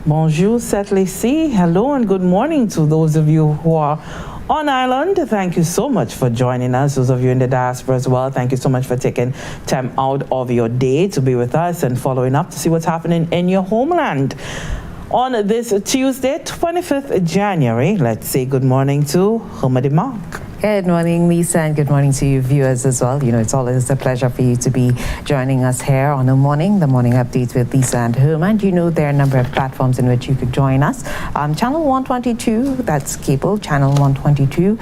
Bonjour, c'est Lucia. Hello and good morning to those of you who are on island. Thank you so much for joining us. Those of you in the diaspora as well, thank you so much for taking time out of your day to be with us and following up to see what's happening in your homeland. On this Tuesday, 25th January, let's say good morning to Homer de Mark. Good morning, Lisa, and good morning to you viewers as well. You know, it's always a pleasure for you to be joining us here on the morning update with Lisa and Homer. And you know, there are a number of platforms in which you could join us. Channel 122, that's cable, channel 122,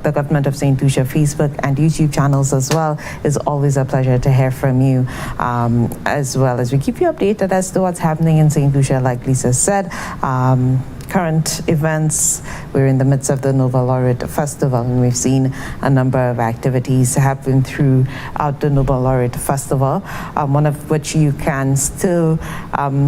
the Government of St. Lucia Facebook and YouTube channels as well. It's always a pleasure to hear from you, as well as we keep you updated as to what's happening in St. Lucia, like Lisa said. Current events, we're in the midst of the Nobel Laureate Festival, and we've seen a number of activities happen throughout the Nobel Laureate Festival, one of which you can still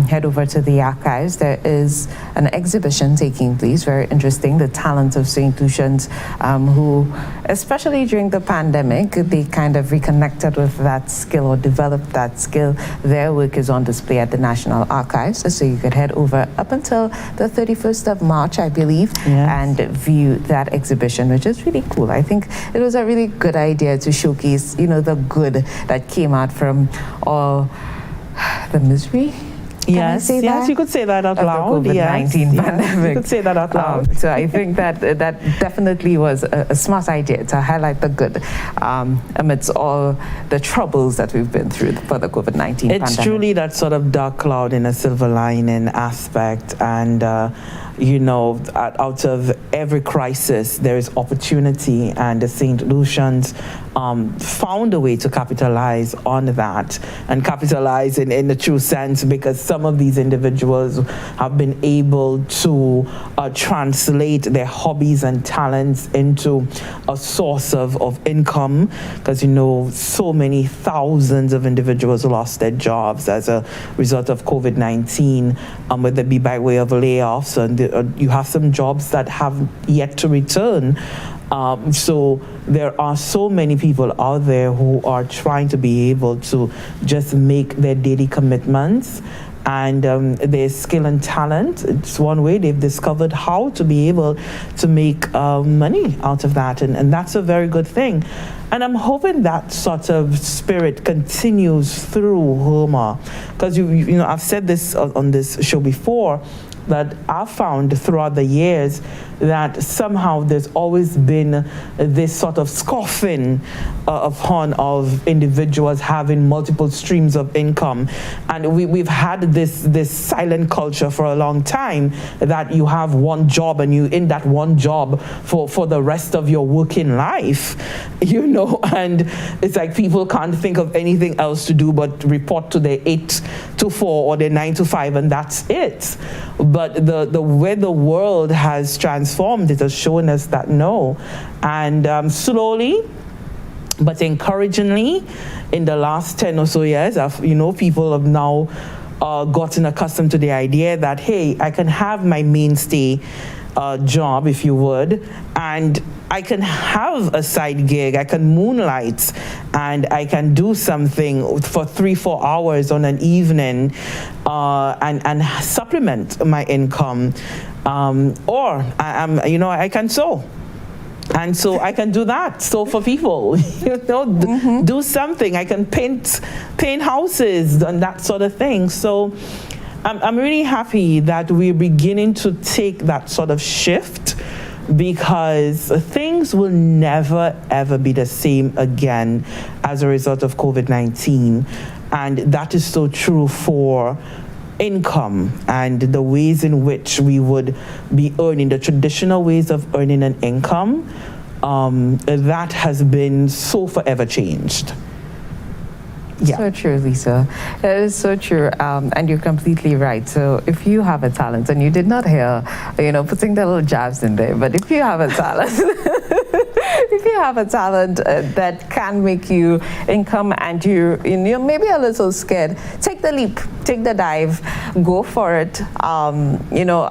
head over to the archives. There is an exhibition taking place, very interesting, the talents of St. Lucians who, especially during the pandemic, they kind of reconnected with that skill or developed that skill. Their work is on display at the National Archives, so you could head over up until the 31st of March, I believe, yes, and view that exhibition, which is really cool. I think it was a really good idea to showcase, you know, the good that came out from all the misery. Yes, you could say that out loud. The COVID-19 pandemic. Yes, you could say that out loud. So I think that definitely was a smart idea to highlight the good amidst all the troubles that we've been through for the COVID-19 pandemic. It's truly that sort of dark cloud in a silver lining aspect, and you know, out of every crisis there is opportunity, and the St. Lucians found a way to capitalize on that, and capitalize in the true sense, because some of these individuals have been able to translate their hobbies and talents into a source of income, because you know, so many thousands of individuals lost their jobs as a result of COVID-19, whether it be by way of layoffs, and you have some jobs that have yet to return. So there are so many people out there who are trying to be able to just make their daily commitments, and their skill and talent, it's one way they've discovered how to be able to make money out of that, and that's a very good thing. And I'm hoping that sort of spirit continues through Homer, because you know, I've said this on this show before, that I've found throughout the years that somehow there's always been this sort of scoffing of individuals having multiple streams of income, and we've had this silent culture for a long time, that you have one job and you in that one job for the rest of your working life, you know, and it's like people can't think of anything else to do but report to their 8 to 4 or their 9 to 5, and that's it. But the way the world has transformed, it has shown us that no. And slowly but encouragingly, in the last 10 or so years, you know, people have now gotten accustomed to the idea that, hey, I can have my mainstay job, if you would, and I can have a side gig, I can moonlight, and I can do something for 3-4 hours on an evening and supplement my income, or I can sew. And so I can do that. So for people, you know, do something. I can paint houses and that sort of thing. So I'm really happy that we're beginning to take that sort of shift, because things will never ever be the same again as a result of COVID-19. And that is so true for income and the ways in which we would be earning, the traditional ways of earning an income. That has been so forever changed. Yeah. So true, Lisa. It is so true, and you're completely right. So if you have a talent, and you did not hear, you know, putting the little jabs in there, but if you have a talent, if you have a talent that can make you income, and you're maybe a little scared, take the leap, take the dive, go for it. You know,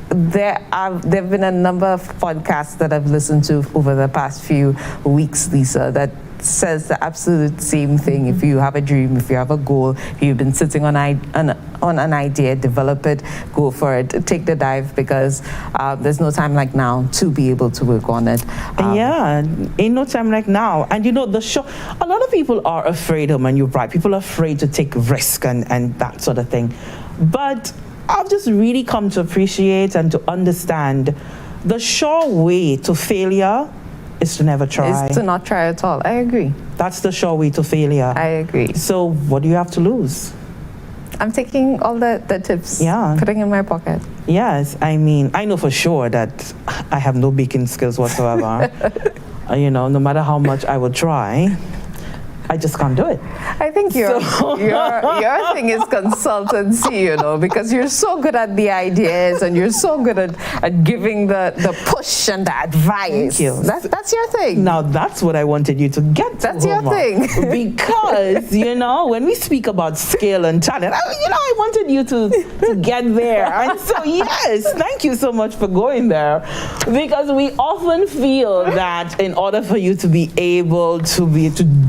there have been a number of podcasts that I've listened to over the past few weeks, Lisa, that says the absolute same thing. If you have a dream, if you have a goal, if you've been sitting on an idea, develop it, go for it, take the dive, because there's no time like now to be able to work on it. Yeah, ain't no time like now. And you know, a lot of people are afraid, and you're right, people are afraid to take risk and that sort of thing. But I've just really come to appreciate and to understand the sure way to failure is to never try. Is to not try at all. I agree. That's the sure way to failure. I agree. So what do you have to lose? I'm taking all the tips, putting in my pocket. Yes, I mean, I know for sure that I have no baking skills whatsoever. You know, no matter how much I would try, I just can't do it. I think your thing is consultancy, you know, because you're so good at the ideas and you're so good at giving the push and the advice. Thank you. That's your thing. Now that's what I wanted you to get to. That's your thing. Because, you know, when we speak about skill and talent, I wanted you to get there. And so, yes, thank you so much for going there. Because we often feel that in order for you to be able to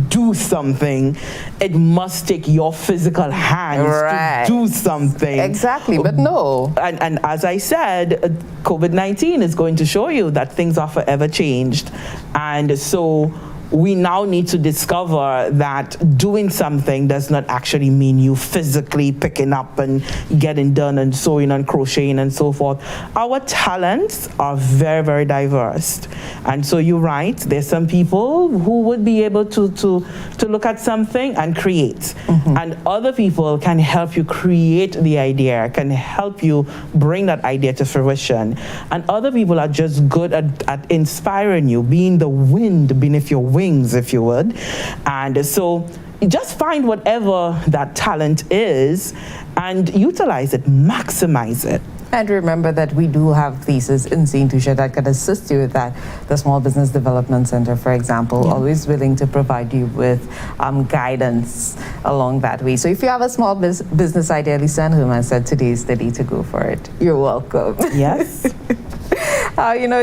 do something, it must take your physical hands to do something. Exactly, but no. And as I said, COVID-19 is going to show you that things are forever changed. And so we now need to discover that doing something does not actually mean you physically picking up and getting done and sewing and crocheting and so forth. Our talents are very, very diverse. And so you're right, there's some people who would be able to look at something and create. And other people can help you create the idea, can help you bring that idea to fruition. And other people are just good at inspiring you, being the wind beneath your wings, if you would. And so just find whatever that talent is and utilize it, maximize it. And remember that we do have thesis in St. Lucia that can assist you with that. The Small Business Development Center, for example, always willing to provide you with guidance along that way. So if you have a small business idea, Lucia and Herman said today is the day to go for it. You're welcome. Yes.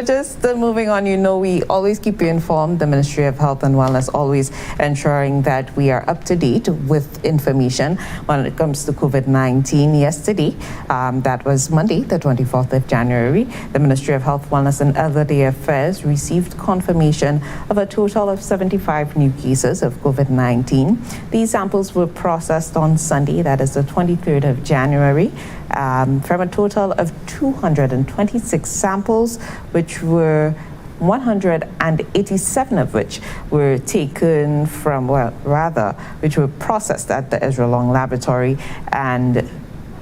Just moving on, we always keep you informed. The Ministry of Health and Wellness always ensuring that we are up to date with information when it comes to COVID-19. Yesterday, that was Monday, the 24th of January, the Ministry of Health, Wellness and Elderly Affairs received confirmation of a total of 75 new cases of COVID-19. These samples were processed on Sunday, that is the 23rd of January, from a total of 226 samples, which were 187 of which were taken from, which were processed at the Ezra Long Laboratory, and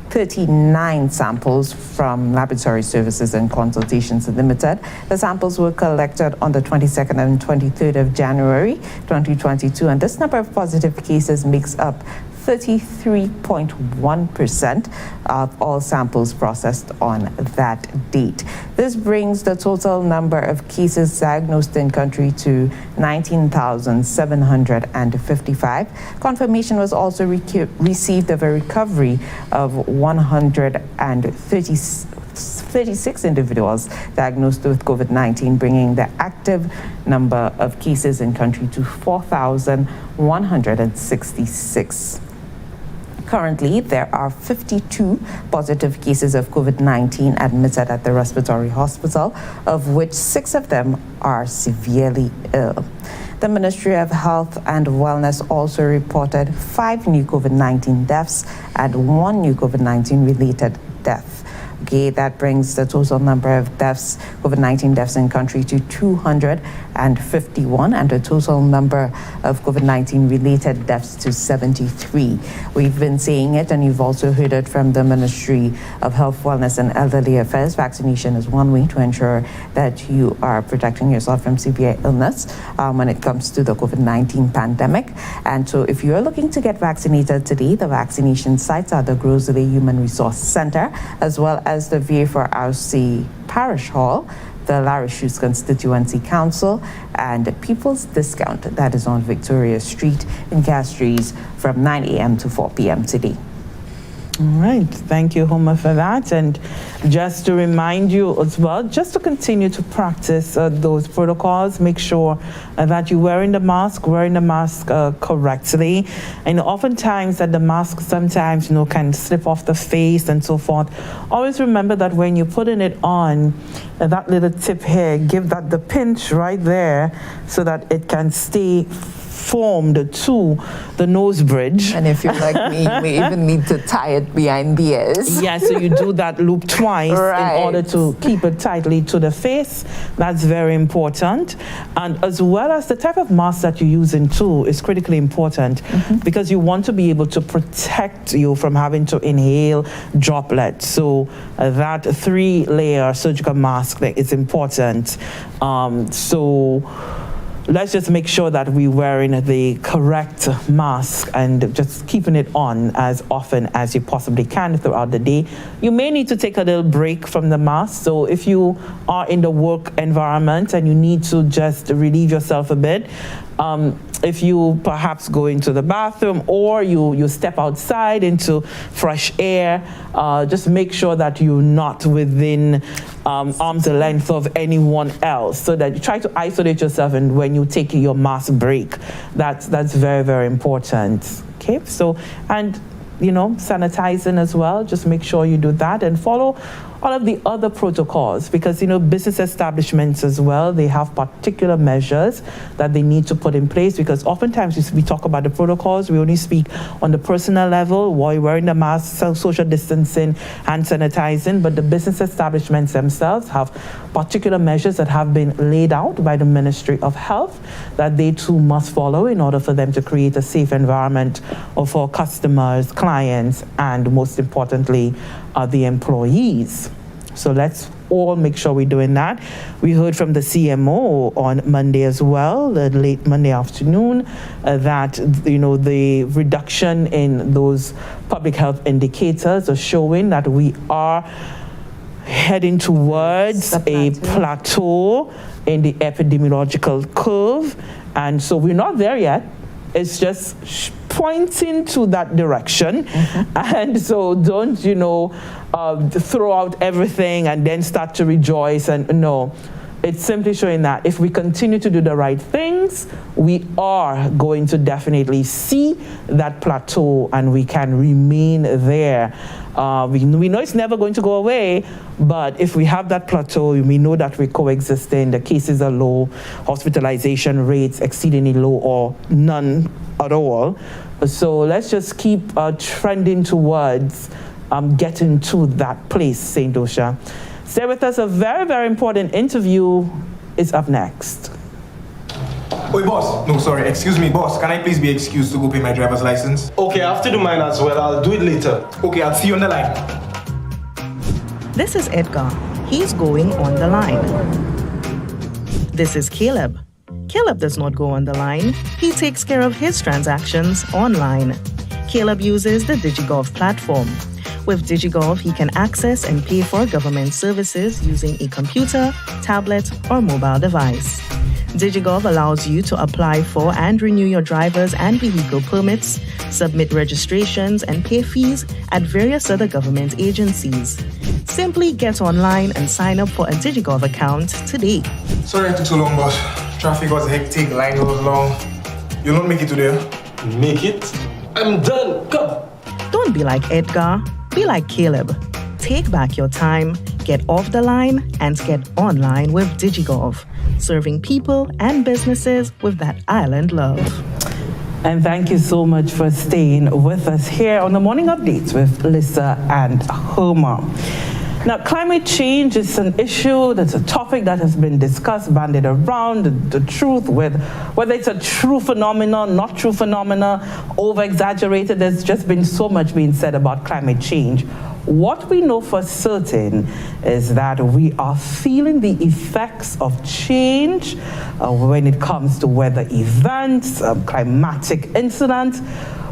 39 samples from Laboratory Services and Consultations Limited. The samples were collected on the 22nd and 23rd of January 2022, and this number of positive cases makes up 33.1% of all samples processed on that date. This brings the total number of cases diagnosed in country to 19,755. Confirmation was also received of a recovery of 136 individuals diagnosed with COVID-19, bringing the active number of cases in country to 4,166. Currently, there are 52 positive cases of COVID-19 admitted at the respiratory hospital, of which 6 of them are severely ill. The Ministry of Health and Wellness also reported 5 new COVID-19 deaths and 1 new COVID-19 related death. Okay, that brings the total number of deaths, COVID-19 deaths in country to 251, and the total number of COVID-19 related deaths to 73. We've been saying it, and you've also heard it from the Ministry of Health, Wellness and Elderly Affairs. Vaccination is one way to ensure that you are protecting yourself from severe illness when it comes to the COVID-19 pandemic. And so if you're looking to get vaccinated today, the vaccination sites are the Grosley Human Resource Center, as well as the VA4RC Parish Hall, the Larry Shoes Constituency Council, and People's Discount, that is on Victoria Street in Castries, from 9 a.m. to 4 p.m. today. All right, thank you, Homer, for that. And just to remind you as well, just to continue to practice those protocols, make sure that you're wearing the mask correctly. And oftentimes that the mask sometimes, can slip off the face and so forth. Always remember that when you're putting it on, that little tip here, give that the pinch right there so that it can stay formed to the nose bridge. And if you're like me, you may even need to tie it behind the ears. Yeah, so you do that loop twice in order to keep it tightly to the face. That's very important. And as well as the type of mask that you're using too is critically important because you want to be able to protect you from having to inhale droplets. So that 3-layer surgical mask is important. Let's just make sure that we're wearing the correct mask and just keeping it on as often as you possibly can throughout the day. You may need to take a little break from the mask. So if you are in the work environment and you need to just relieve yourself a bit, if you perhaps go into the bathroom or you step outside into fresh air, just make sure that you're not within arm's length of anyone else, so that you try to isolate yourself. And when you take your mask break, that's very, very important. Okay, so, and sanitizing as well, just make sure you do that and follow all of the other protocols, because business establishments as well, they have particular measures that they need to put in place, because oftentimes we talk about the protocols, we only speak on the personal level, while you're wearing the mask, social distancing, hand sanitizing, but the business establishments themselves have particular measures that have been laid out by the Ministry of Health that they too must follow in order for them to create a safe environment for customers, clients, and most importantly, the employees. So let's all make sure we're doing that. We heard from the CMO on Monday as well, late Monday afternoon, that the reduction in those public health indicators are showing that we are heading towards a plateau in the epidemiological curve. And so we're not there yet. It's just pointing to that direction. And so don't, throw out everything and then start to rejoice. And no, it's simply showing that if we continue to do the right things, we are going to definitely see that plateau and we can remain there. We know it's never going to go away, but if we have that plateau, we know that we're coexisting, the cases are low, hospitalization rates exceedingly low or none at all. So let's just keep trending towards getting to that place, St. Lucia. Stay with us, a very, very important interview is up next. Oi, boss. No, sorry. Excuse me, boss. Can I please be excused to go pay my driver's license? Okay, I have to do mine as well. I'll do it later. Okay, I'll see you on the line. This is Edgar. He's going on the line. This is Caleb. Caleb does not go on the line. He takes care of his transactions online. Caleb uses the DigiGov platform. With DigiGov, he can access and pay for government services using a computer, tablet, or mobile device. DigiGov allows you to apply for and renew your driver's and vehicle permits, submit registrations, and pay fees at various other government agencies. Simply get online and sign up for a DigiGov account today. Sorry it took so long, boss. Traffic was hectic, line was long. You'll not make it today? Make it? I'm done. Come. Don't be like Edgar. Be like Caleb. Take back your time, get off the line, and get online with DigiGov, serving people and businesses with that island love. And thank you so much for staying with us here on the Morning Updates with Lucia and Homer. Now, climate change is an issue, that's a topic that has been discussed, bandied around, the truth with whether it's a true phenomenon, not true phenomena, over-exaggerated. There's just been so much being said about climate change. What we know for certain is that we are feeling the effects of change when it comes to weather events, climatic incidents.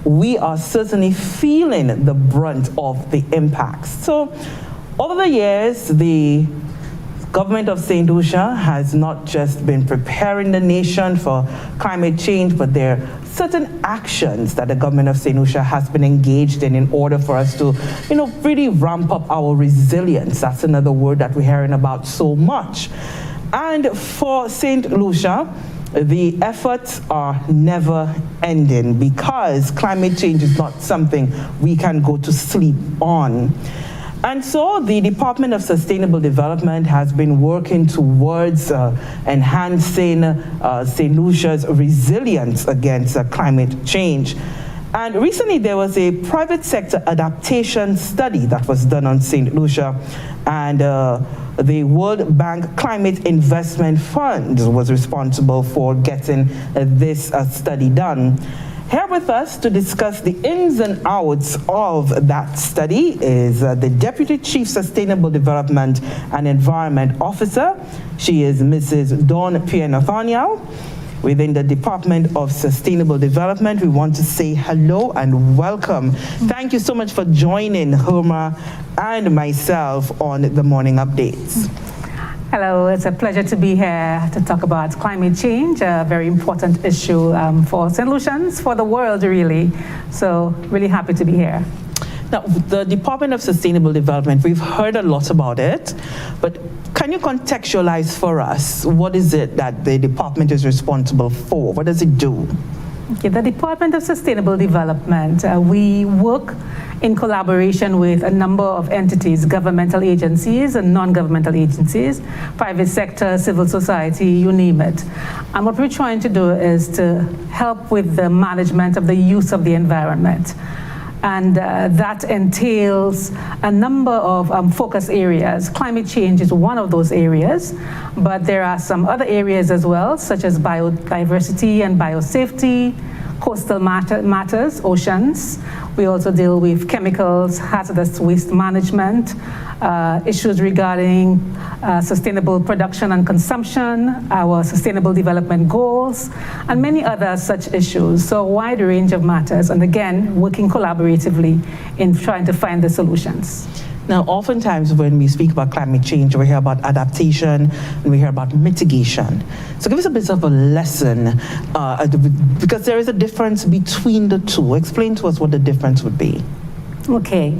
We are certainly feeling the brunt of the impacts. So, over the years, the Government of St. Lucia has not just been preparing the nation for climate change, but there are certain actions that the government of St. Lucia has been engaged in order for us to, really ramp up our resilience. That's another word that we're hearing about so much. And for St. Lucia, the efforts are never ending because climate change is not something we can go to sleep on. And so the Department of Sustainable Development has been working towards enhancing St. Lucia's resilience against climate change. And recently there was a private sector adaptation study that was done on St. Lucia, and the World Bank Climate Investment Fund was responsible for getting this study done. Here with us to discuss the ins and outs of that study is the Deputy Chief Sustainable Development and Environment Officer. She is Mrs. Dawn Pierre Nathaniel. Within the Department of Sustainable Development, we want to say hello and welcome. Thank you so much for joining Irma and myself on the Morning Updates. Hello, it's a pleasure to be here to talk about climate change, a very important issue for St. Lucians, for the world really. So really happy to be here. Now, the Department of Sustainable Development, we've heard a lot about it, but can you contextualize for us what is it that the department is responsible for? What does it do? Okay, the Department of Sustainable Development, we work in collaboration with a number of entities, governmental agencies and non-governmental agencies, private sector, civil society, you name it. And what we're trying to do is to help with the management of the use of the environment. And that entails a number of focus areas. Climate change is one of those areas, but there are some other areas as well, such as biodiversity and biosafety, coastal matters, oceans. We also deal with chemicals, hazardous waste management, issues regarding sustainable production and consumption, our sustainable development goals, and many other such issues. So a wide range of matters, and again, working collaboratively in trying to find the solutions. Now, oftentimes when we speak about climate change, we hear about adaptation and we hear about mitigation. So give us a bit of a lesson, because there is a difference between the two. Explain to us what the difference would be. Okay.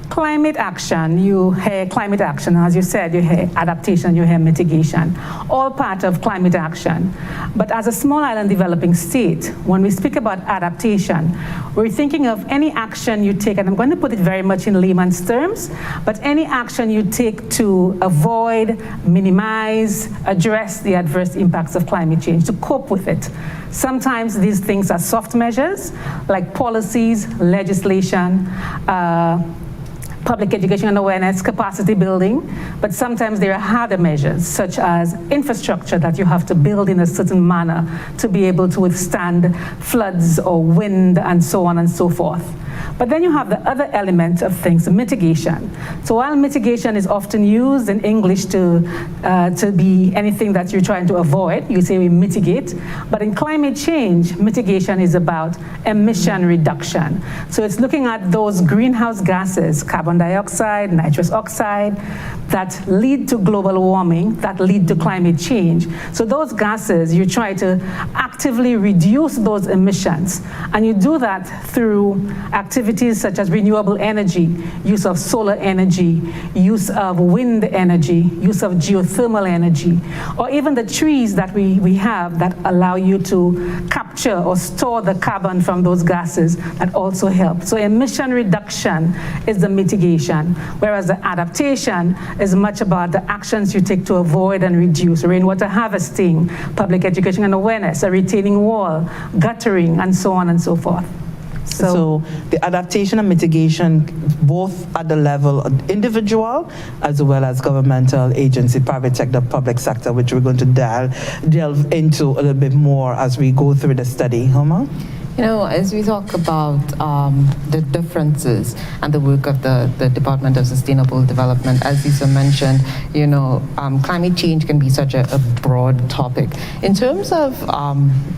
Climate action, you hear climate action, as you said, you hear adaptation, you hear mitigation, all part of climate action. But as a small island developing state, when we speak about adaptation, we're thinking of any action you take, and I'm going to put it very much in layman's terms, but any action you take to avoid, minimize, address the adverse impacts of climate change, to cope with it. Sometimes these things are soft measures, like policies, legislation, public education and awareness, capacity building, but sometimes there are harder measures, such as infrastructure that you have to build in a certain manner to be able to withstand floods or wind and so on and so forth. But then you have the other element of things, mitigation. So while mitigation is often used in English to be anything that you're trying to avoid, you say we mitigate, but in climate change, mitigation is about emission reduction. So it's looking at those greenhouse gases, carbon dioxide, nitrous oxide, that lead to global warming, that lead to climate change. So those gases, you try to actively reduce those emissions, and you do that through activities such as renewable energy, use of solar energy, use of wind energy, use of geothermal energy, or even the trees that we have that allow you to capture or store the carbon from those gases that also help. So emission reduction is the mitigation, whereas the adaptation is much about the actions you take to avoid and reduce: rainwater harvesting, public education and awareness, a retaining wall, guttering, and so on and so forth. So the adaptation and mitigation, both at the level of individual as well as governmental agency, private sector, public sector, which we're going to delve into a little bit more as we go through the study. Homa? You know, as we talk about the differences and the work of the Department of Sustainable Development, as Lisa mentioned, you know, climate change can be such a broad topic. In terms of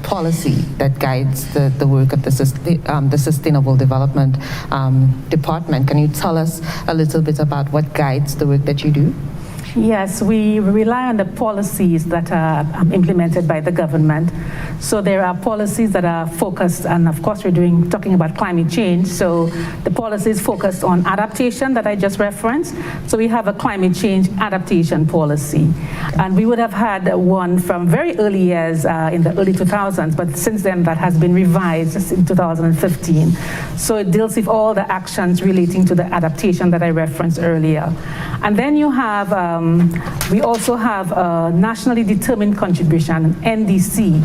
policy that guides the work of the Sustainable Development Department, can you tell us a little bit about what guides the work that you do? Yes, we rely on the policies that are implemented by the government. So there are policies that are focused, and of course we're talking about climate change, so the policies focused on adaptation that I just referenced. So we have a climate change adaptation policy. And we would have had one from very early years in the early 2000s, but since then that has been revised in 2015. So it deals with all the actions relating to the adaptation that I referenced earlier. And then you have, we also have a nationally determined contribution, NDC,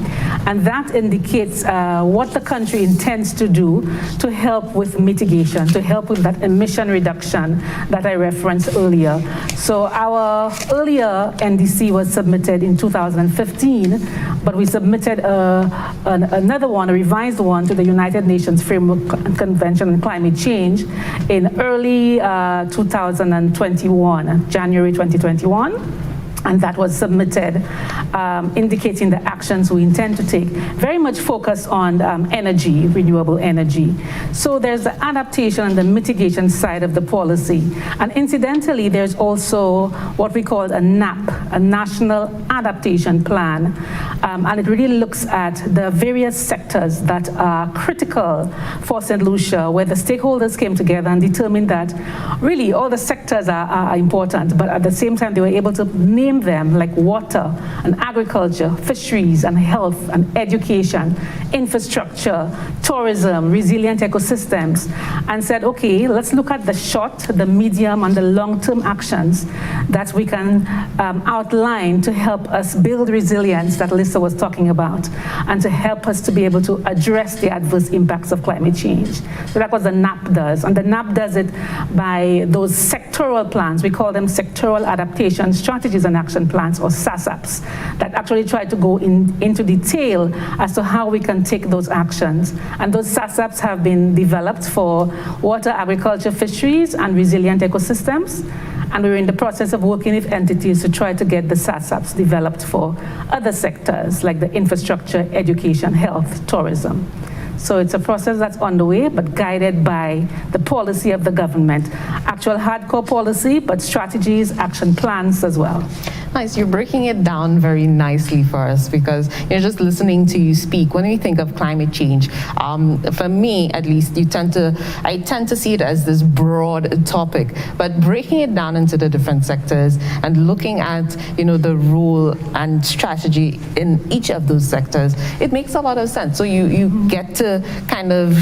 and that indicates what the country intends to do to help with mitigation, to help with that emission reduction that I referenced earlier. So our earlier NDC was submitted in 2015, but we submitted another one, a revised one, to the United Nations Framework Convention on Climate Change in early 2021, January 2021. And that was submitted indicating the actions we intend to take, very much focused on energy, renewable energy. So there's the adaptation and the mitigation side of the policy. And incidentally, there's also what we call a NAP, a National Adaptation Plan. And it really looks at the various sectors that are critical for St. Lucia, where the stakeholders came together and determined that really all the sectors are important, but at the same time they were able to name them, like water and agriculture, fisheries and health and education, infrastructure, tourism, resilient ecosystems, and said, okay, let's look at the short, the medium, and the long-term actions that we can outline to help us build resilience that Lisa was talking about, and to help us to be able to address the adverse impacts of climate change. So that's what the NAP does, and the NAP does it by those sectoral plans. We call them sectoral adaptation strategies and action plans, or SASAPs, that actually try to go into detail as to how we can take those actions. And those SASAPs have been developed for water, agriculture, fisheries, and resilient ecosystems. And we're in the process of working with entities to try to get the SASAPs developed for other sectors, like the infrastructure, education, health, tourism. So it's a process that's underway, but guided by the policy of the government. Actual hardcore policy, but strategies, action plans as well. Nice, you're breaking it down very nicely for us, because you're just listening to you speak. When we think of climate change, for me at least, I tend to see it as this broad topic, but breaking it down into the different sectors and looking at, the role and strategy in each of those sectors, it makes a lot of sense. So you get to kind of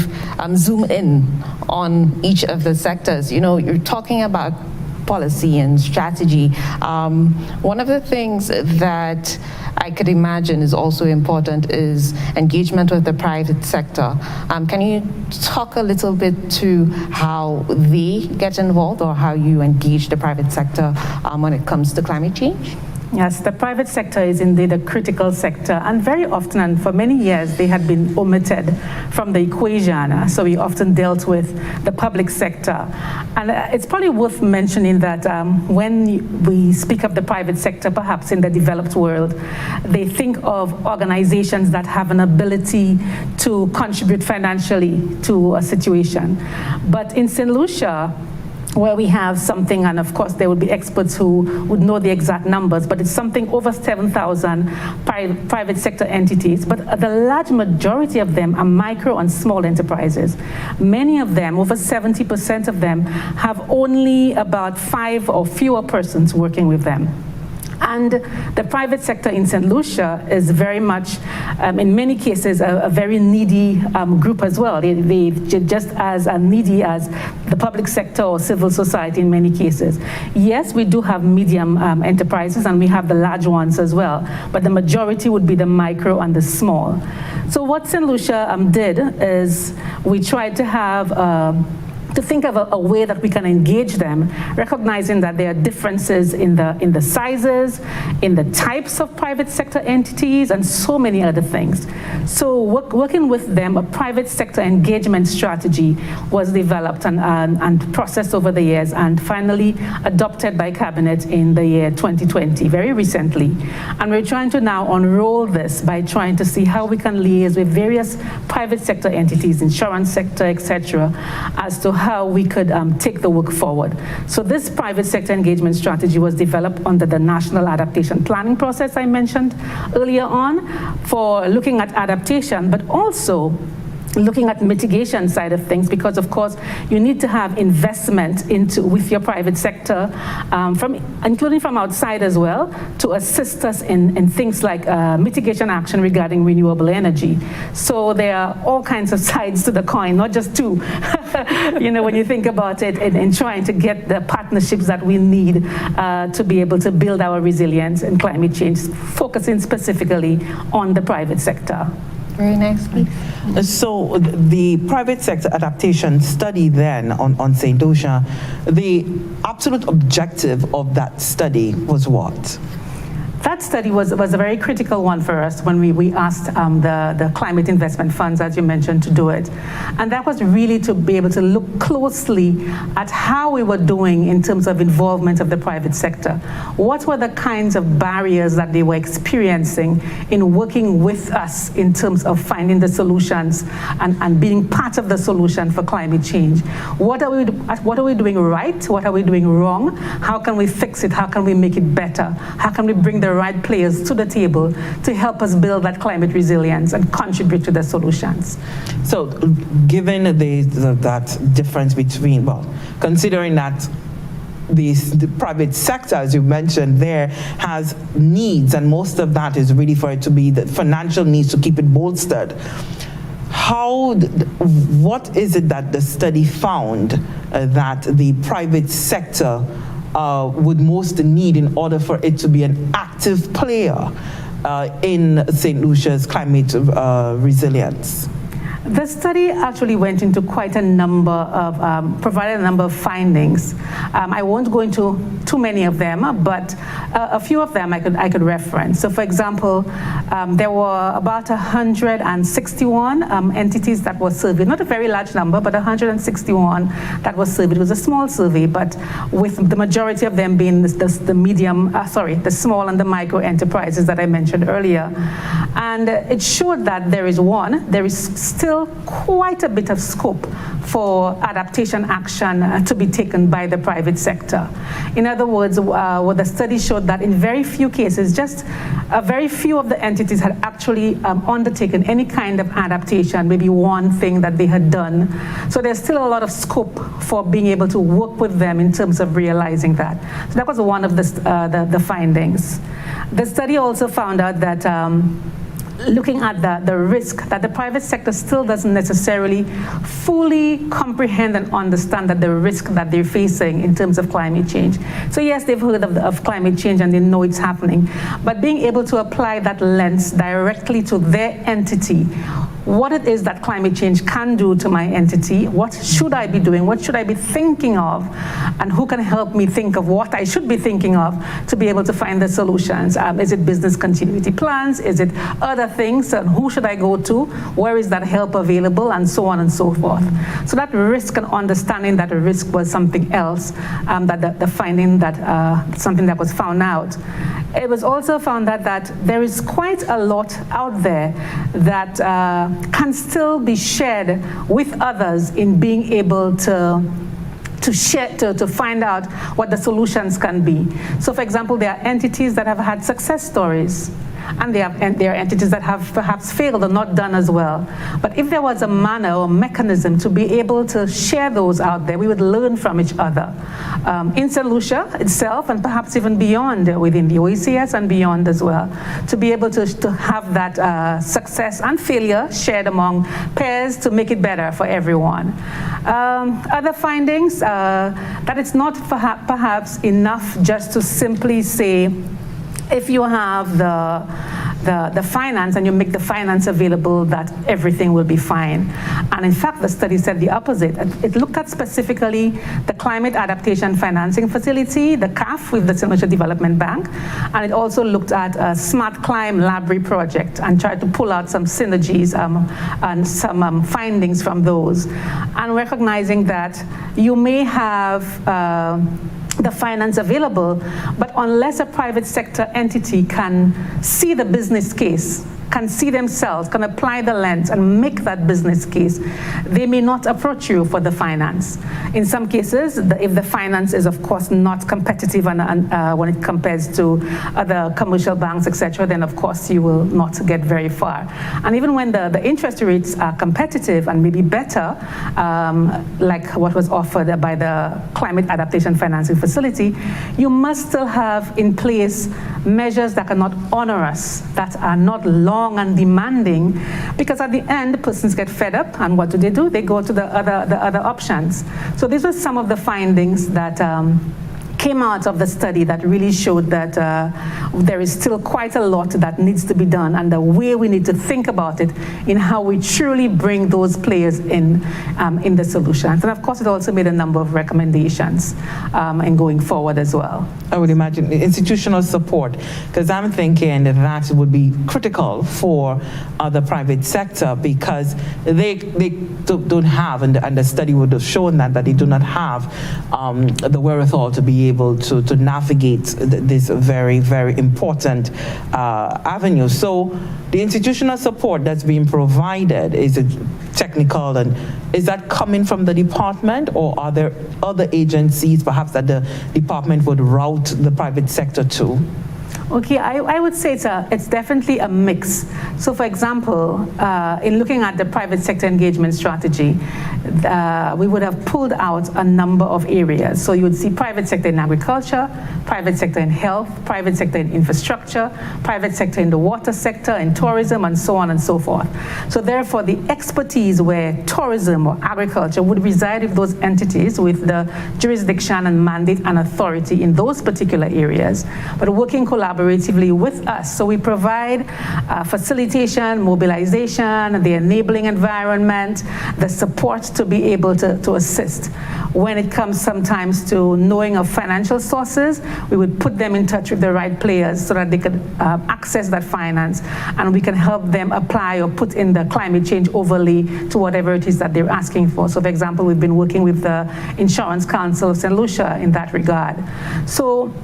zoom in on each of the sectors. You're talking about policy and strategy. One of the things that I could imagine is also important is engagement with the private sector. Can you talk a little bit to how they get involved, or how you engage the private sector when it comes to climate change? Yes, the private sector is indeed a critical sector, and very often, and for many years, they had been omitted from the equation. So we often dealt with the public sector. And it's probably worth mentioning that when we speak of the private sector, perhaps in the developed world, they think of organizations that have an ability to contribute financially to a situation. But in St. Lucia, where we have something, and of course there would be experts who would know the exact numbers, but it's something over 7,000 private sector entities, but the large majority of them are micro and small enterprises. Many of them, over 70% of them, have only about 5 or fewer persons working with them. And the private sector in St. Lucia is very much, in many cases, a very needy group as well. They're just as needy as the public sector or civil society in many cases. Yes, we do have medium enterprises, and we have the large ones as well, but the majority would be the micro and the small. So what St. Lucia did is we tried to have to think of a way that we can engage them, recognizing that there are differences in the sizes, in the types of private sector entities, and so many other things. So working with them, a private sector engagement strategy was developed and processed over the years, and finally adopted by Cabinet in the year 2020, very recently. And we're trying to now unroll this by trying to see how we can liaise with various private sector entities, insurance sector, etc., as to how we could take the work forward. So this private sector engagement strategy was developed under the National Adaptation Planning process I mentioned earlier on for looking at adaptation, but also looking at mitigation side of things, because of course you need to have investment with your private sector, including from outside as well, to assist us in things like mitigation action regarding renewable energy. So there are all kinds of sides to the coin, not just two. When you think about it, in trying to get the partnerships that we need to be able to build our resilience in climate change, focusing specifically on the private sector. Very nice, please. So the private sector adaptation study then on St. Lucia, the absolute objective of that study was what? That study was a very critical one for us when we asked the climate investment funds, as you mentioned, to do it. And that was really to be able to look closely at how we were doing in terms of involvement of the private sector. What were the kinds of barriers that they were experiencing in working with us in terms of finding the solutions and being part of the solution for climate change? What are we doing right? What are we doing wrong? How can we fix it? How can we make it better? How can we bring the right players to the table to help us build that climate resilience and contribute to the solutions? So given that difference between, considering that the private sector, as you mentioned there, has needs, and most of that is really for it to be the financial needs to keep it bolstered. What is it that the study found that the private sector would most need in order for it to be an active player in St. Lucia's climate resilience? The study actually went into quite a number of, provided a number of findings. I won't go into too many of them, but a few of them I could reference. So for example, there were about 161 entities that were surveyed, not a very large number, but 161 that was surveyed. It was a small survey, but with the majority of them being the small and the micro enterprises that I mentioned earlier. And it showed that there is still quite a bit of scope for adaptation action to be taken by the private sector. In other words, what the study showed that in very few cases, just a very few of the entities had actually undertaken any kind of adaptation, maybe one thing that they had done. So there's still a lot of scope for being able to work with them in terms of realizing that. So that was one of the findings. The study also found out that looking at the risk, that the private sector still doesn't necessarily fully comprehend and understand that the risk that they're facing in terms of climate change. So yes, they've heard of climate change and they know it's happening, but being able to apply that lens directly to their entity, what it is that climate change can do to my entity, what should I be doing, what should I be thinking of, and who can help me think of what I should be thinking of to be able to find the solutions. Is it business continuity plans? Is it other things? And who should I go to? Where is that help available? And so on and so forth. So that risk and understanding that a risk was something else, that the finding that something that was found out. It was also found that there is quite a lot out there that can still be shared with others in being able to find out what the solutions can be. So for example, there are entities that have had success stories, and there are entities that have perhaps failed or not done as well. But if there was a manner or mechanism to be able to share those out there, we would learn from each other. In St. Lucia itself, and perhaps even beyond, within the OECS and beyond as well, to be able to have that success and failure shared among peers to make it better for everyone. Other findings, that it's not perhaps enough just to simply say, if you have the finance and you make the finance available, that everything will be fine. And in fact, the study said the opposite. It looked at specifically the Climate Adaptation Financing Facility, the CAF with the St. Lucia Development Bank, and it also looked at a Smart Climb Library project and tried to pull out some synergies and some findings from those. And recognizing that you may have the finance available, but unless a private sector entity can see the business case can see themselves, can apply the lens and make that business case, they may not approach you for the finance. In some cases, if the finance is of course not competitive and when it compares to other commercial banks, etc., then of course you will not get very far. And even when the interest rates are competitive and maybe better, like what was offered by the Climate Adaptation Financing Facility, you must still have in place measures that are not onerous, that are not long and demanding, because at the end, persons get fed up, and what do? They go to the other options. So these were some of the findings that came out of the study that really showed that there is still quite a lot that needs to be done, and the way we need to think about it in how we truly bring those players in the solutions. And of course, it also made a number of recommendations in going forward as well. I would imagine institutional support, because I'm thinking that would be critical for the private sector, because they don't have, and the study would have shown that they do not have the wherewithal to be able to navigate this very, very important avenue. So the institutional support that's being provided, is it technical, and is that coming from the department, or are there other agencies perhaps that the department would route the private sector to? Okay, I would say it's definitely a mix. So for example, in looking at the private sector engagement strategy, we would have pulled out a number of areas. So you would see private sector in agriculture, private sector in health, private sector in infrastructure, private sector in the water sector, in tourism, and so on and so forth. So therefore, the expertise where tourism or agriculture would reside with those entities with the jurisdiction and mandate and authority in those particular areas, but working collaboratively with us. So we provide facilitation, mobilization, the enabling environment, the support to be able to assist. When it comes sometimes to knowing of financial sources, we would put them in touch with the right players so that they could access that finance, and we can help them apply or put in the climate change overlay to whatever it is that they're asking for. So for example, we've been working with the Insurance Council of St. Lucia in that regard. So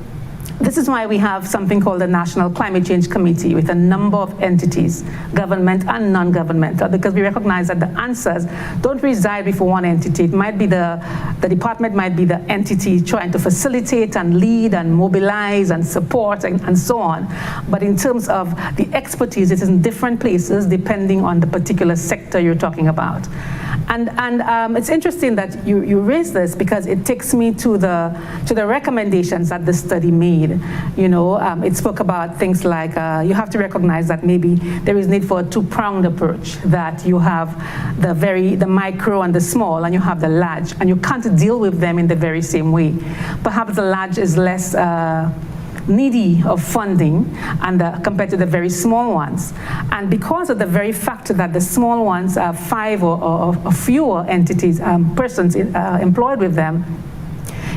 this is why we have something called the National Climate Change Committee with a number of entities, government and non-governmental, because we recognize that the answers don't reside with one entity. It might be the department might be the entity trying to facilitate and lead and mobilize and support and so on. But in terms of the expertise, it is in different places depending on the particular sector you're talking about. And it's interesting that you raise this, because it takes me to the recommendations that the study made. You know, it spoke about things like you have to recognize that maybe there is need for a two-pronged approach, that you have the micro and the small, and you have the large, and you can't deal with them in the very same way. Perhaps the large is less needy of funding and compared to the very small ones. And because of the very fact that the small ones are 5 or fewer entities, persons employed with them,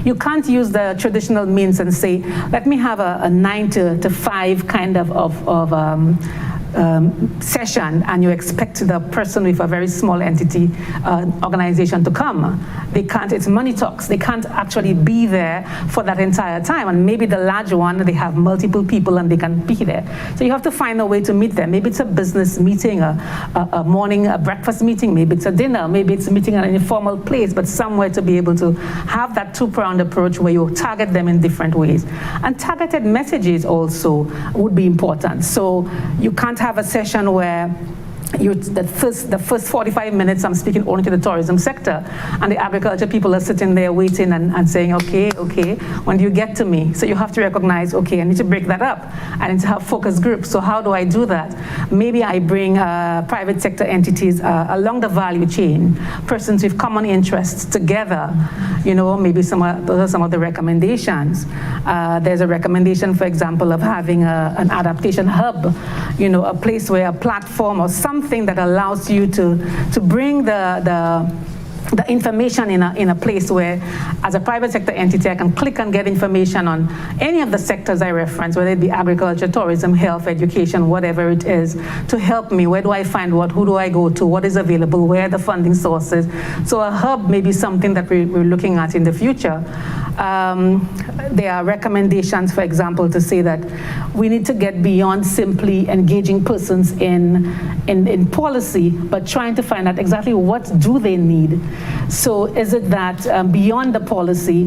you can't use the traditional means and say, let me have a 9 to 5 kind of session, and you expect the person with a very small entity organization to come. They can't. It's money talks. They can't actually be there for that entire time. And maybe the large one, they have multiple people and they can be there. So you have to find a way to meet them. Maybe it's a business meeting, a morning, a breakfast meeting. Maybe it's a dinner. Maybe it's a meeting at an informal place, but somewhere to be able to have that two-pronged approach where you target them in different ways. And targeted messages also would be important. So you can't have a session where the first 45 minutes I'm speaking only to the tourism sector, and the agriculture people are sitting there waiting and saying, okay, when do you get to me? So you have to recognize, okay, I need to break that up. I need to have focus groups. So how do I do that? Maybe I bring private sector entities along the value chain, persons with common interests together. You know, maybe those are some of the recommendations. There's a recommendation, for example, of having an adaptation hub, you know, a place where a platform or something that allows you to bring the information in a place where, as a private sector entity, I can click and get information on any of the sectors I reference, whether it be agriculture, tourism, health, education, whatever it is, to help me. Where do I find what? Who do I go to? What is available? Where are the funding sources? So a hub may be something that we're looking at in the future. there are recommendations, for example, to say that we need to get beyond simply engaging persons in policy, but trying to find out exactly what do they need. So is it that beyond the policy,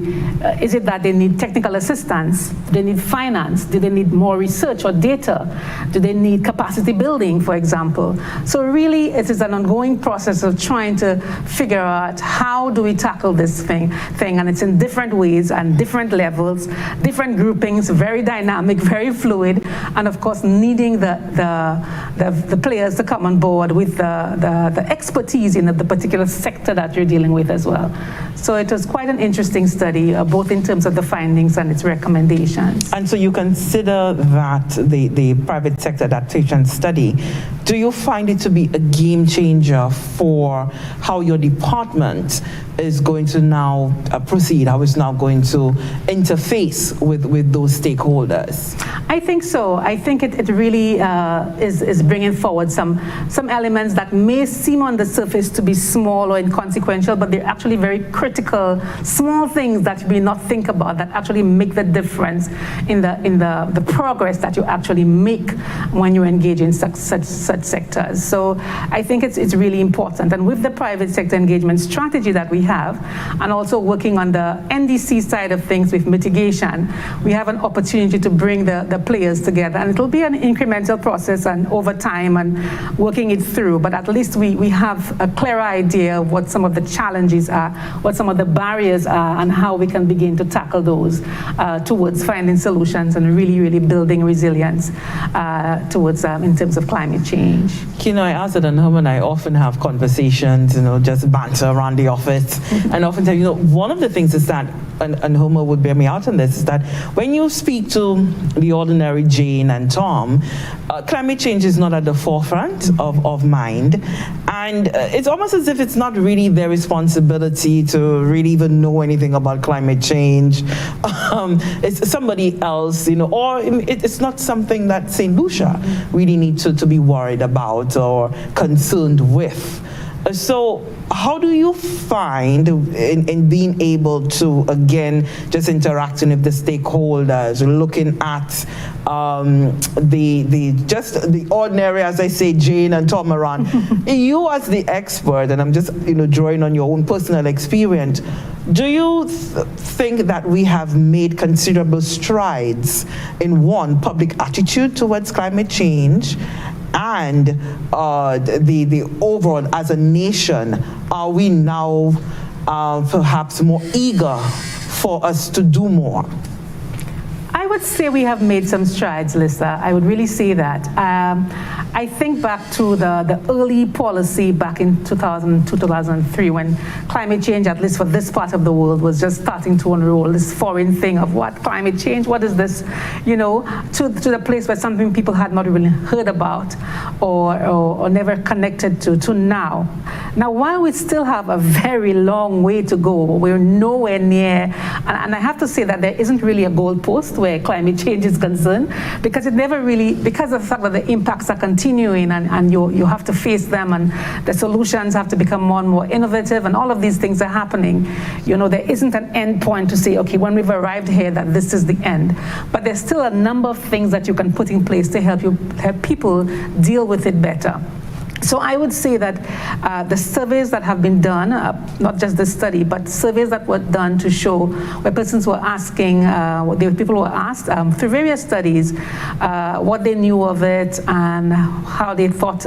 is it that they need technical assistance? Do they need finance? Do they need more research or data? Do they need capacity building, for example? So really, it is an ongoing process of trying to figure out how do we tackle this thing, and it's in different ways and different levels, different groupings, very dynamic, very fluid, and of course needing the players to come on board with the expertise in the particular sector that you're dealing with as well. So it was quite an interesting study, both in terms of the findings and its recommendations. And so you consider that the private sector adaptation study, do you find it to be a game changer for how your department is going to now proceed, how it's now going to interface with those stakeholders? I think so. I think it really is bringing forward some elements that may seem on the surface to be small or inconsequential, but they're actually very critical, small things that you may not think about that actually make the difference in the progress that you actually make when you engage in such sectors. So I think it's really important. And with the private sector engagement strategy that we have, and also working on the NDC side of things with mitigation, we have an opportunity to bring the players together. And it'll be an incremental process and over time and working it through. But at least we have a clearer idea of what some of the challenges are, what some of the barriers are, and how we can begin to tackle those towards finding solutions and really, really building resilience towards in terms of climate change. You know, I asked it, and Herman and I often have conversations, just banter around the office. And often tell one of the things is that, and Homer would bear me out on this, is that when you speak to the ordinary Jane and Tom, climate change is not at the forefront of mind. And it's almost as if it's not really their responsibility to really even know anything about climate change. It's somebody else, or it's not something that St. Lucia really needs to be worried about or concerned with. So how do you find in being able to, again, just interacting with the stakeholders, looking at the ordinary, as I say, Jane and Tom around, you as the expert, and I'm just drawing on your own personal experience, do you think that we have made considerable strides in, one, public attitude towards climate change, and the overall, as a nation, are we now perhaps more eager for us to do more? I would say we have made some strides, Lisa. I would really say that. I think back to the early policy back in 2002, 2003, when climate change, at least for this part of the world, was just starting to unroll, this foreign thing of what climate change, what is this, to the place where something people had not really heard about or never connected to now. Now, while we still have a very long way to go, we're nowhere near, and I have to say that there isn't really a goalpost where climate change is concerned, because it never really, because of the fact that the impacts are continuing and you have to face them, and the solutions have to become more and more innovative, and all of these things are happening. There isn't an end point to say, okay, when we've arrived here, that this is the end. But there's still a number of things that you can put in place to help people deal with it better. So I would say that the surveys that have been done, not just this study, but surveys that were done to show where persons were asking, people were asked through various studies what they knew of it and how they thought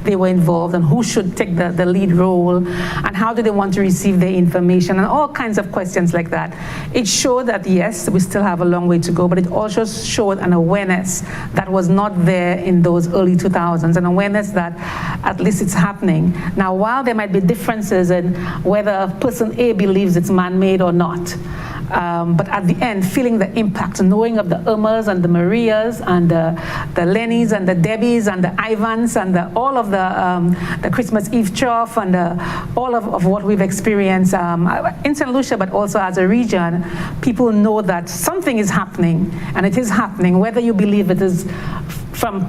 they were involved and who should take the lead role and how do they want to receive their information and all kinds of questions like that. It showed that yes, we still have a long way to go, but it also showed an awareness that was not there in those early 2000s, an awareness that at least it's happening. Now, while there might be differences in whether person A believes it's man-made or not, but at the end, feeling the impact, knowing of the Irmas and the Marias and the Lennys and the Debbies and the Ivans and all of the Christmas Eve trough and all of what we've experienced in St. Lucia, but also as a region, people know that something is happening, and it is happening, whether you believe it is from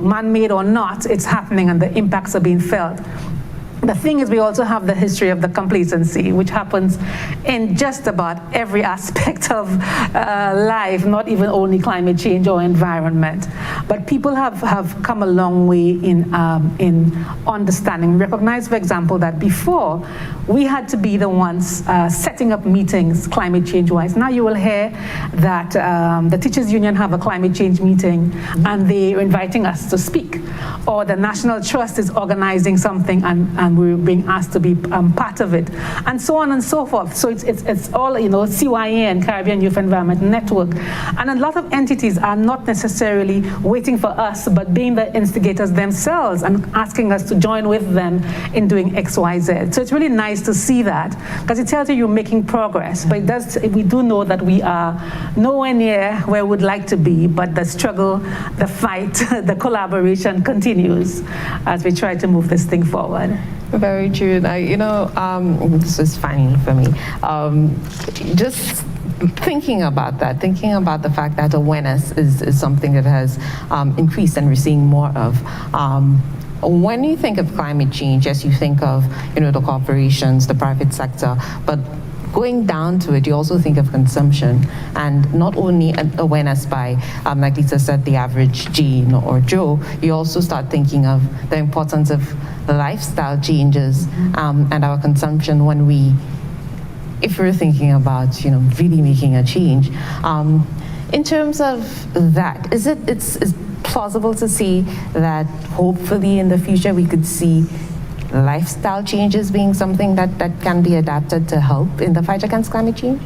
man-made or not, it's happening and the impacts are being felt. The thing is, we also have the history of the complacency, which happens in just about every aspect of life, not even only climate change or environment. But people have come a long way in understanding, recognize, for example, that before we had to be the ones setting up meetings climate change-wise. Now you will hear that the Teachers Union have a climate change meeting and they're inviting us to speak. Or the National Trust is organizing something and we're being asked to be part of it, and so on and so forth. So it's all, CYN, Caribbean Youth Environment Network, and a lot of entities are not necessarily waiting for us, but being the instigators themselves and asking us to join with them in doing X, Y, Z. So it's really nice to see that, because it tells you you're making progress, but we do know that we are nowhere near where we would like to be, but the struggle, the fight, the collaboration continues as we try to move this thing forward. Very true. This is funny for me. Just thinking about the fact that awareness is something that has increased and we're seeing more of. When you think of climate change, yes, you think of the corporations, the private sector, but going down to it, you also think of consumption, and not only awareness by, like Lisa said, the average Jane or Joe. You also start thinking of the importance of lifestyle changes and our consumption if we're thinking about really making a change. In terms of that, it's plausible to see that hopefully in the future we could see lifestyle changes being something that can be adapted to help in the fight against climate change?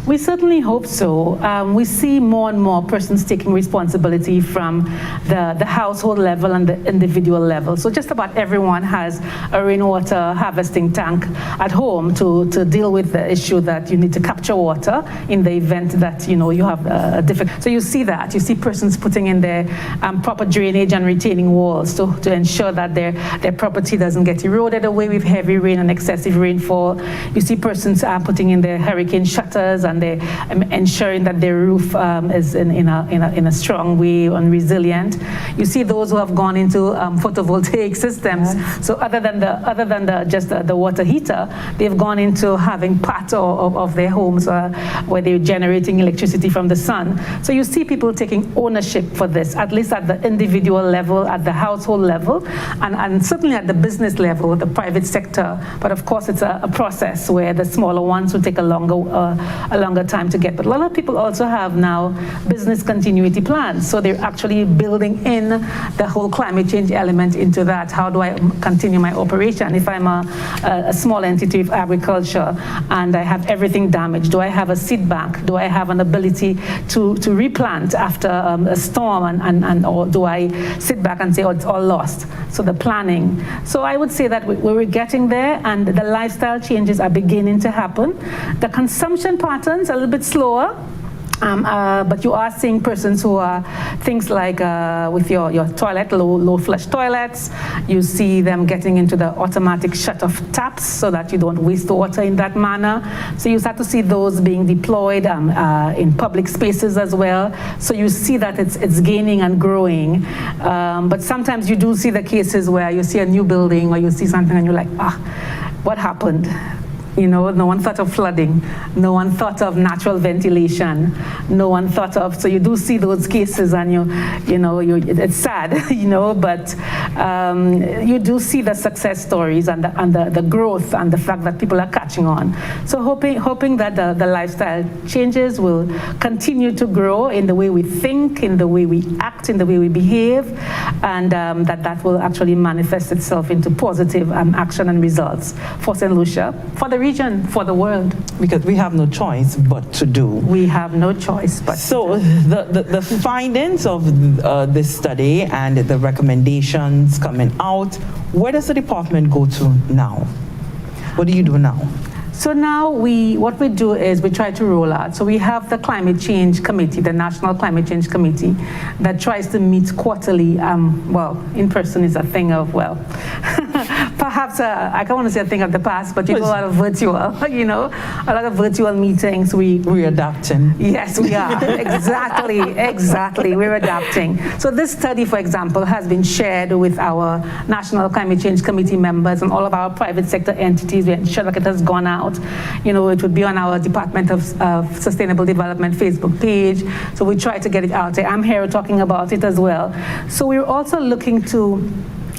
We certainly hope so. We see more and more persons taking responsibility from the household level and the individual level. So just about everyone has a rainwater harvesting tank at home to deal with the issue that you need to capture water in the event that you have a difficult. So you see that. You see persons putting in their proper drainage and retaining walls to ensure that their property doesn't get eroded away with heavy rain and excessive rainfall. You see persons putting in their hurricane shutters and they're ensuring that their roof is in a strong way and resilient. You see those who have gone into photovoltaic systems. Yes. So other than the water heater, they've gone into having part of their homes where they're generating electricity from the sun. So you see people taking ownership for this, at least at the individual level, at the household level, and certainly at the business level, the private sector. But of course, it's a process where the smaller ones will take a longer time to get. But a lot of people also have now business continuity plans. So they're actually building in the whole climate change element into that. How do I continue my operation? If I'm a small entity of agriculture and I have everything damaged, do I have a seed bank? Do I have an ability to replant after a storm? Or do I sit back and say, oh, it's all lost? So the planning. So I would say that we're getting there, and the lifestyle changes are beginning to happen. The consumption patterns are a little bit slower. But you are seeing persons who are things like with your toilet, low flush toilets. You see them getting into the automatic shut-off taps so that you don't waste water in that manner. So you start to see those being deployed in public spaces as well. So you see that it's gaining and growing. But sometimes you do see the cases where you see a new building or you see something and you're like, what happened? No one thought of flooding. No one thought of natural ventilation. No one thought of, so you do see those cases and it's sad, but you do see the success stories and the growth and the fact that people are catching on. So hoping that the lifestyle changes will continue to grow in the way we think, in the way we act, in the way we behave, and that will actually manifest itself into positive action and results for St. Lucia, for the region, for the world. Because we have no choice but to do. We have no choice but so to do. The findings of this study and the recommendations coming out, where does the department go to now? What do you do now? So now what we do is we try to roll out. So we have the Climate Change Committee, the National Climate Change Committee, that tries to meet quarterly. In person is a thing of, perhaps perhaps, I don't want to say a thing of the past, but you do a lot of virtual, a lot of virtual meetings. We're adapting. Yes, we are. Exactly. We're adapting. So this study, for example, has been shared with our National Climate Change Committee members and all of our private sector entities. We ensure that it has gone out. It would be on our Department of Sustainable Development Facebook page. So we try to get it out there. I'm here talking about it as well. So we're also looking to,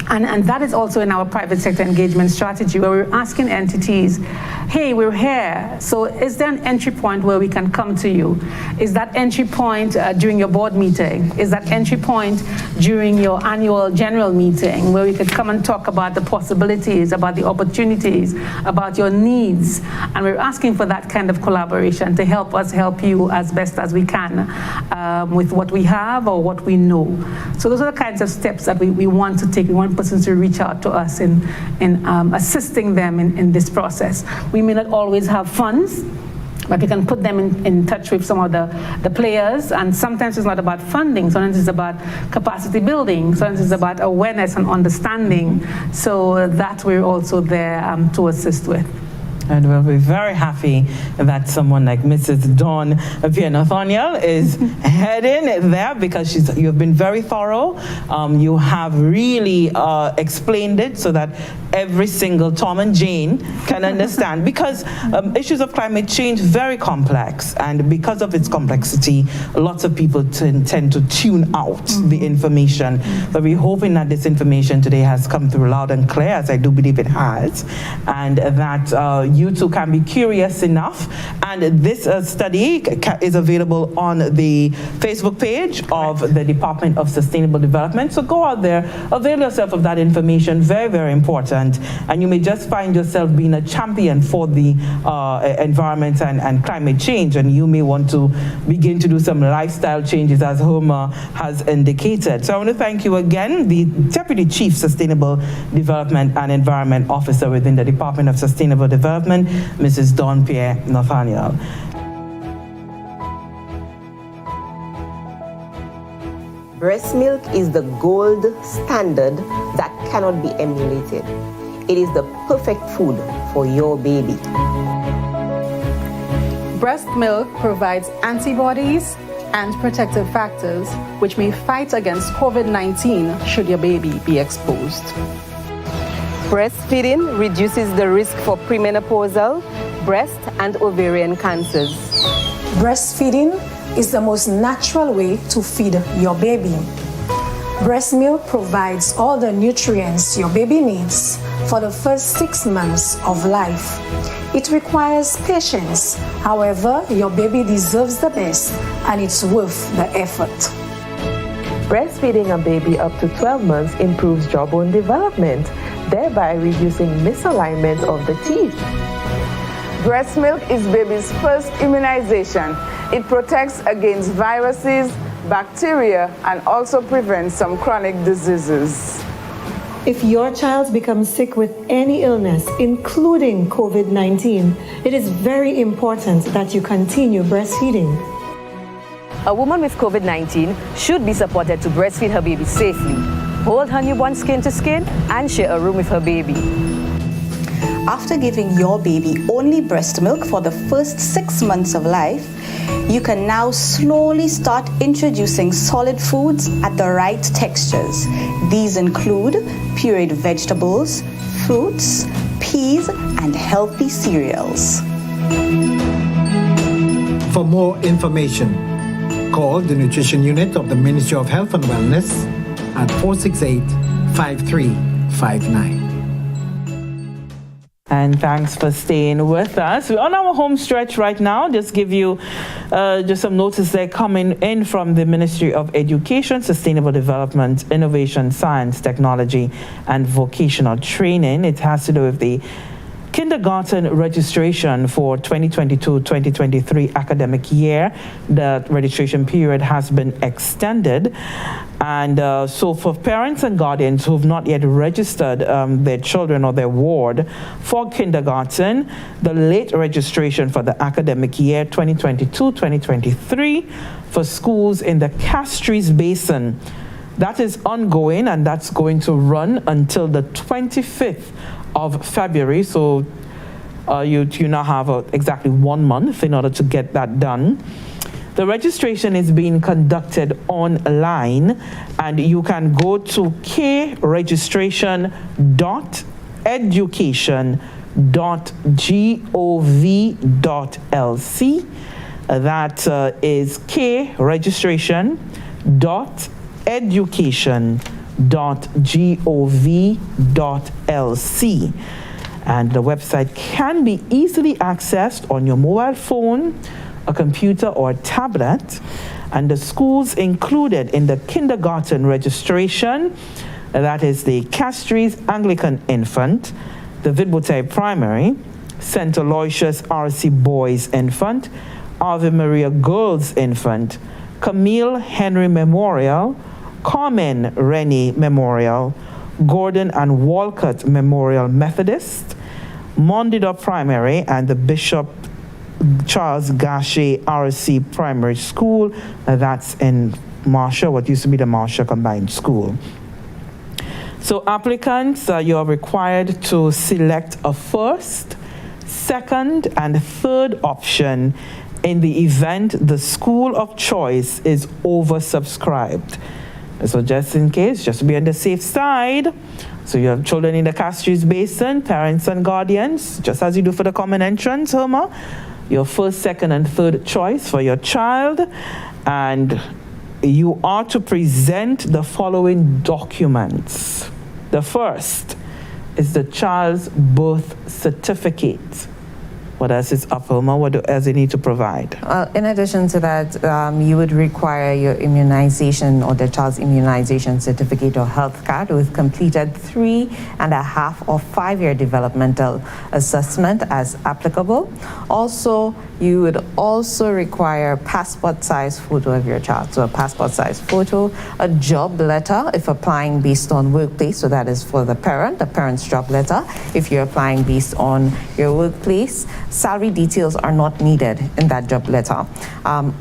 and that is also in our private sector engagement strategy, where we're asking entities, hey, we're here, so is there an entry point where we can come to you? Is that entry point during your board meeting? Is that entry point during your annual general meeting, where we could come and talk about the possibilities, about the opportunities, about your needs? And we're asking for that kind of collaboration to help us help you as best as we can with what we have or what we know. So those are the kinds of steps that we want to take. We want persons to reach out to us in assisting them in this process. We may not always have funds, but we can put them in touch with some of the players, and sometimes it's not about funding, sometimes it's about capacity building, sometimes it's about awareness and understanding, so that we're also there to assist with. And we'll be very happy that someone like Mrs. Dawn Pierre Nathaniel is heading there, because you've been very thorough. You have really explained it so that every single Tom and Jane can understand, because issues of climate change very complex, and because of its complexity, lots of people tend to tune out the information. But we're hoping that this information today has come through loud and clear, as I do believe it has, and that you too can be curious enough. And this study is available on the Facebook page of the Department of Sustainable Development. So go out there, avail yourself of that information, very, very important. And you may just find yourself being a champion for the environment and climate change. And you may want to begin to do some lifestyle changes, as Homer has indicated. So I want to thank you again, the Deputy Chief Sustainable Development and Environment Officer within the Department of Sustainable Development, Mrs. Dawn Pierre Nathaniel. Breast milk is the gold standard that cannot be emulated. It is the perfect food for your baby. Breast milk provides antibodies and protective factors which may fight against COVID-19 should your baby be exposed. Breastfeeding reduces the risk for premenopausal, breast and ovarian cancers. Breastfeeding is the most natural way to feed your baby. Breast milk provides all the nutrients your baby needs for the first 6 months of life. It requires patience. However, your baby deserves the best, and it's worth the effort. Breastfeeding a baby up to 12 months improves jawbone development, thereby reducing misalignment of the teeth. Breast milk is baby's first immunization. It protects against viruses, bacteria, and also prevents some chronic diseases. If your child becomes sick with any illness, including COVID-19, it is very important that you continue breastfeeding. A woman with COVID-19 should be supported to breastfeed her baby safely, hold her newborn skin to skin, and share a room with her baby. After giving your baby only breast milk for the first 6 months of life, you can now slowly start introducing solid foods at the right textures. These include pureed vegetables, fruits, peas, and healthy cereals. For more information, call the Nutrition Unit of the Ministry of Health and Wellness at 468-5359. And thanks for staying with us. We're on our home stretch right now. Just give you just some notice there coming in from the Ministry of Education, Sustainable Development, Innovation, Science, Technology, and Vocational Training. It has to do with the kindergarten registration for 2022-2023 academic year. The registration period has been extended. And so for parents and guardians who have not yet registered their children or their ward for kindergarten, the late registration for the academic year 2022-2023 for schools in the Castries Basin, that is ongoing, and that's going to run until the 25th of February. So you now have exactly 1 month in order to get that done. The registration is being conducted online, and you can go to kregistration.education.gov.lc. That is kregistration.education.gov.lc. And the website can be easily accessed on your mobile phone, a computer, or a tablet. And the schools included in the kindergarten registration, that is the Castries Anglican Infant, the Vidbotai Primary, St. Aloysius RC Boys Infant, Ave Maria Girls Infant, Camille Henry Memorial, Carmen Rennie Memorial, Gordon and Walcott Memorial Methodist, Mondida Primary, and the Bishop Charles Gachet RC Primary School. That's in Marcia, what used to be the Marcia Combined School. So applicants, you are required to select a first, second, and third option in the event the school of choice is oversubscribed. So just in case, just to be on the safe side, so you have children in the Castries Basin, parents and guardians, just as you do for the common entrance, Homer, your first, second, and third choice for your child, and you are to present the following documents. The first is the child's birth certificate. What else is up, Homer? What else do you need to provide? In addition to that, you would require your immunization or the child's immunization certificate or health card with completed 3.5 or 5-year developmental assessment as applicable. Also, you would also require passport size photo of your child. So a passport size photo, a job letter if applying based on workplace, so that is for the parent's job letter. If you're applying based on your workplace, salary details are not needed in that job letter.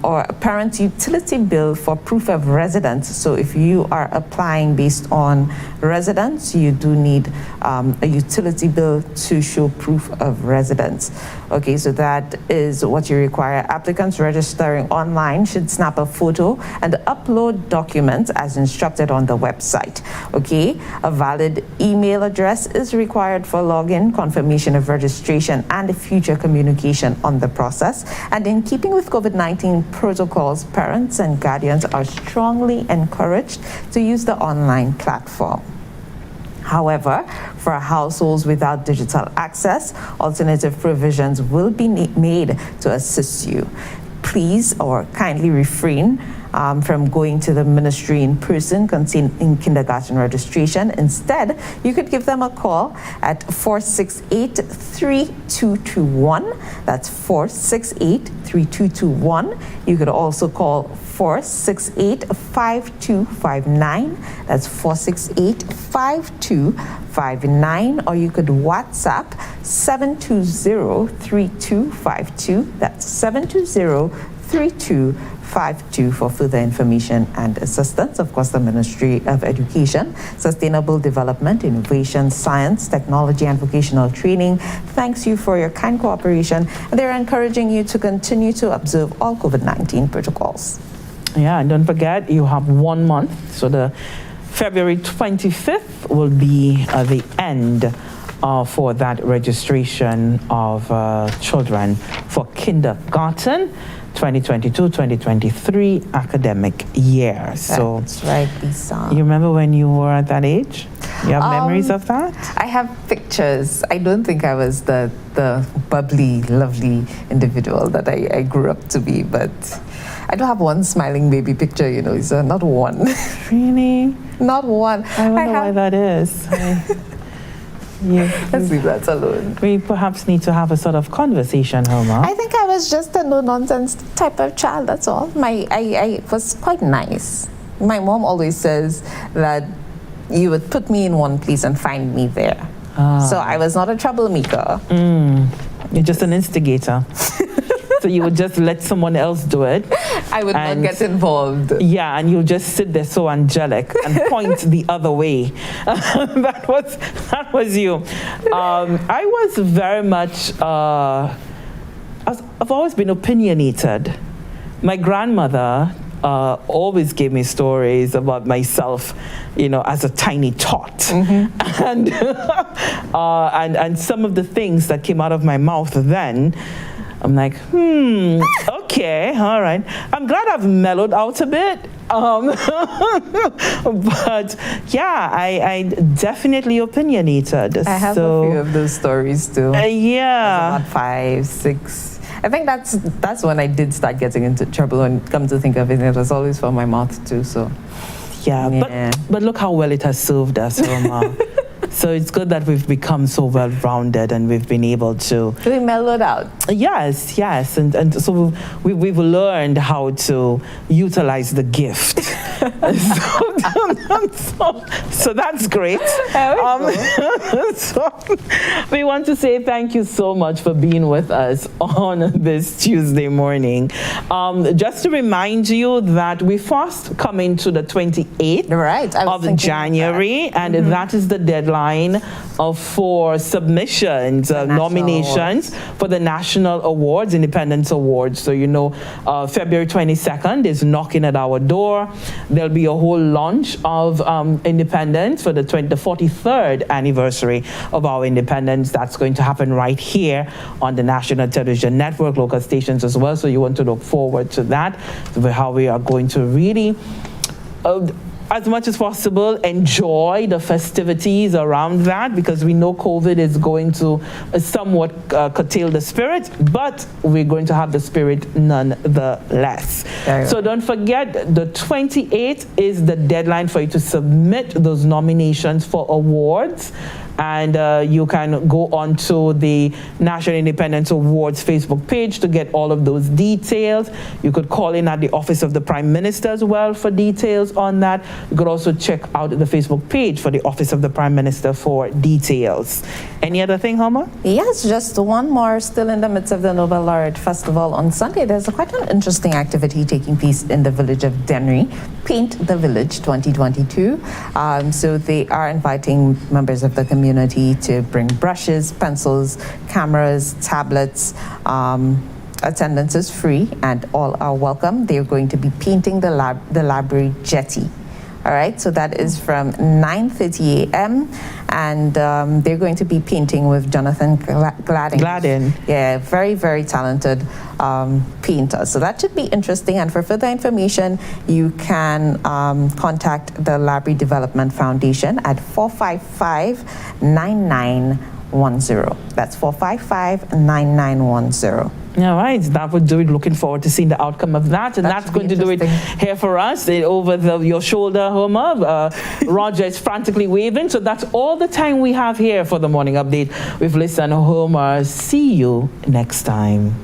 Or a parent's utility bill for proof of residence. So if you are applying based on residence, you do need a utility bill to show proof of residence. Okay, so that is what you require. Applicants registering online should snap a photo and upload documents as instructed on the website. Okay, a valid email address is required for login, confirmation of registration, and future communication on the process. And in keeping with COVID-19 protocols, parents and guardians are strongly encouraged to use the online platform. However, for households without digital access, alternative provisions will be made to assist you. Please or kindly refrain from going to the ministry in person concerning kindergarten registration. Instead, you could give them a call at 468-3221. That's 468-3221. You could also call 468-5259. That's 468-5259. Or you could WhatsApp 720-3252. That's 720-3252 for further information and assistance. Of course, the Ministry of Education, Sustainable Development, Innovation, Science, Technology, and Vocational Training thanks you for your kind cooperation, and they're encouraging you to continue to observe all COVID-19 protocols. Yeah, and don't forget, you have 1 month. So the February 25th will be the end for that registration of children for kindergarten 2022-2023 academic year. So that's right, Lisa. You remember when you were at that age? You have memories of that? I have pictures. I don't think I was the bubbly, lovely individual that I grew up to be, but I don't have one smiling baby picture, you know, so not one. Really? Not one. I wonder why that is. Let's leave that alone. We perhaps need to have a sort of conversation, Homer. I think I was just a no-nonsense type of child, that's all. I was quite nice. My mom always says that you would put me in one place and find me there. So I was not a troublemaker. You're just an instigator. So you would just let someone else do it. I would not get involved. Yeah, and you'll just sit there so angelic and point the other way. That was you. I was very much, I've always been opinionated. My grandmother always gave me stories about myself, as a tiny tot. And some of the things that came out of my mouth then, I'm like, okay, all right. I'm glad I've mellowed out a bit. But yeah, I definitely opinionated. I have a few of those stories too. Yeah. About 5, 6. I think that's when I did start getting into trouble. And come to think of it, it was always from my mouth too. So yeah. But look how well it has served us, Roma. So it's good that we've become so well-rounded and we've been able to... We mellowed out. Yes. And so we've learned how to utilize the gift. So that's great. So we want to say thank you so much for being with us on this Tuesday morning. Just to remind you that we first come into the 28th of January, and that is the deadline for submissions, nominations for the National Awards, Independence Awards. So, February 22nd is knocking at our door. There'll be a whole launch of independence for the 43rd anniversary of our independence. That's going to happen right here on the National Television Network, local stations as well. So you want to look forward to that, how we are going to really as much as possible, enjoy the festivities around that, because we know COVID is going to somewhat curtail the spirit, but we're going to have the spirit nonetheless. So don't forget, the 28th is the deadline for you to submit those nominations for awards. And you can go on to the National Independence Awards Facebook page to get all of those details. You could call in at the Office of the Prime Minister as well for details on that. You could also check out the Facebook page for the Office of the Prime Minister for details. Any other thing, Homer? Yes, just one more. Still in the midst of the Nobel Laureate Festival on Sunday, there's quite an interesting activity taking place in the village of Dennery, Paint the Village 2022. So they are inviting members of the community to bring brushes, pencils, cameras, tablets. Attendance is free and all are welcome. They're going to be painting the library jetty. All right, so that is from 9:30 a.m. and they're going to be painting with Jonathan Gladden. Yeah, very, very talented painter. So that should be interesting. And for further information, you can contact the Library Development Foundation at 455-9910. That's 455-9910. All right, that would do it. Looking forward to seeing the outcome of that. And that's going to do it here for us. Over your shoulder, Homer. Roger is frantically waving. So that's all the time we have here for the morning update with Lisa and Homer. See you next time.